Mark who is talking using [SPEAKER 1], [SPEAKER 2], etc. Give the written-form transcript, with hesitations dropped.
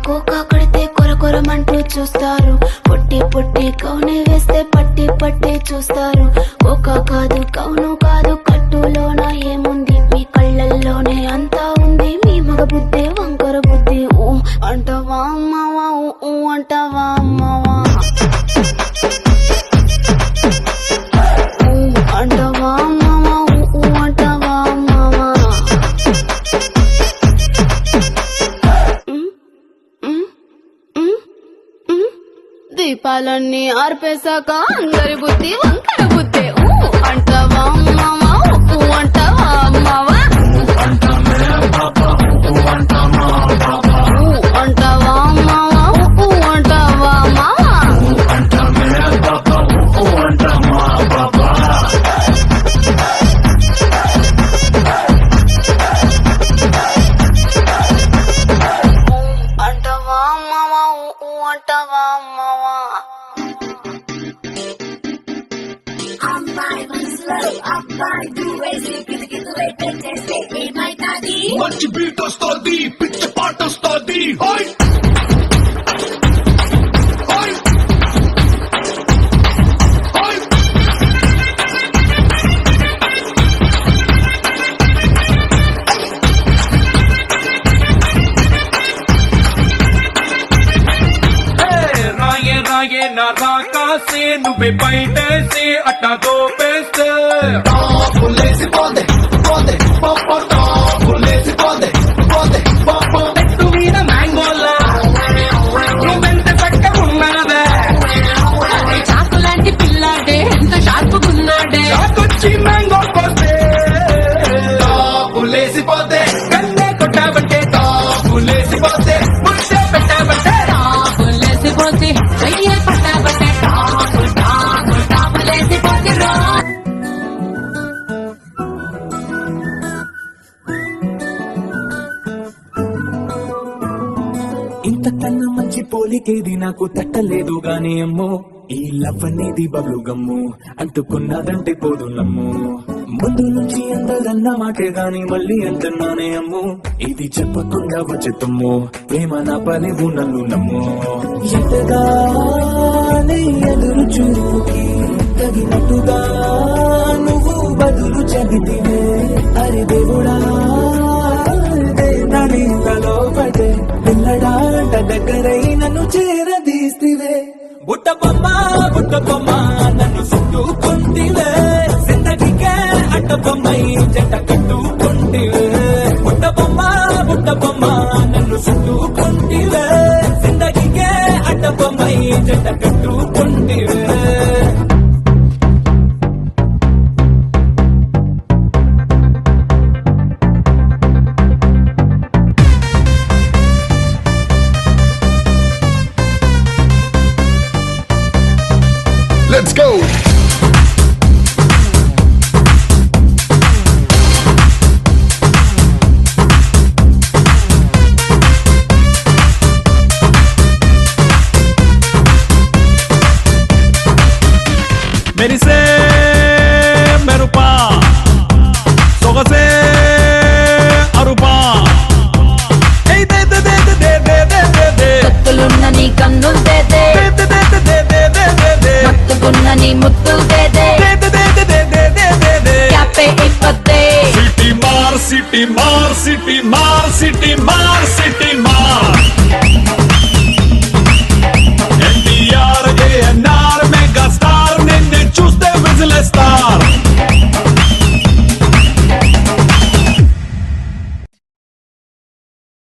[SPEAKER 1] Cocoa కడితే కొర కొరమంటూ చూస్తారు, పొట్టి పొట్టి కౌనే వేస్తే పట్టి పట్టి చూస్తారు. కోకా కాదు కౌను కాదు, కట్టులోన ఏముంది, మీ కళ్ళల్లోనే అంతా ఉంది. మీ మగ బుద్ధి వంకర బుద్ధి. ఊ అంటవా అమ్మవా, ఊ అంటవా అమ్మవా, ఊ అంటవా అమ్మవా, ఊ అంటవా అమ్మవా. దీపాలన్నీ ఆర్పేశాక అందరి బుద్ధి వంకర బుద్ధి. ఊ అంటవా అమ్మవా, ఊ అంటవా అమ్మవా, ఊ అంటవా అమ్మవా, ఊ అంటవా అమ్మవా. అంటవా అమ్మవా, ఊ అంటవా అమ్మవా.
[SPEAKER 2] మంచి బీట్ వస్తుంది, పిచ్చి పాట వస్తుంది. రాయే నా రాకాసే నువ్వే బయటేసి అట్టా దోపేస్తే పుల్లేసి పోందే పోందే పాప పుల్లేసి పోందే పోందే పాప. చెట్టు మీద మ్యాంగోలా నువ్వెంత చక్కగున్నాదే, చాకు లాంటి పిల్లాడే ఎంత షార్పుకున్నాడే. చాకొచ్చి మ్యాంగో పోతే పుల్లేసి పోతే, కన్నే కొట్టావంటే పుల్లేసి పోతే, ముచ్చే పెట్టావంటే పుల్లేసి పోతే, చెయ్యే పట్టావంటే పుల్లేసి పోతే. ఇంతకన్నా మంచి పోలికేది నాకు తట్టలేదు గాని అమ్మో, ఈ లవ్ అనేది బబ్లు గమ్ము అంటుకున్నదంటే పోదు నమ్ము. ముందు నుంచి అందరన్న మాటే గాని మళ్ళీ అంటున్నానే అమ్ము, ఇది చెప్పకుండా వచ్చే తుమ్ము, ప్రేమ నా పనివు నన్ను నమ్ము. ఎంతగానే ఎదురు చూపుకి తగినట్టుగా నువ్వు బదులు చెబితివే. అరే దేవుడా నడిలో పడే పిల్లడాంట దగ్గరై నన్ను చేరదీస్తివే. బుట్ట బొమ్మ నన్ను చుట్టుకుంటివే, జిందగీకే అట్ట బొమ్మై జంట కట్టుకుంటివే. బుట్ట బొమ్మ నన్ను చుట్టుకుంటివే, జిందగీకే అట్ట బొమ్మై జంట కట్టుకుంటివే.
[SPEAKER 3] Let's go!
[SPEAKER 2] మెరిసే మెరుపా సొగసే అరుపా,
[SPEAKER 1] కత్తులున్న నీ కన్నులు దేదే, మత్తుకున్న నీ ముత్తులు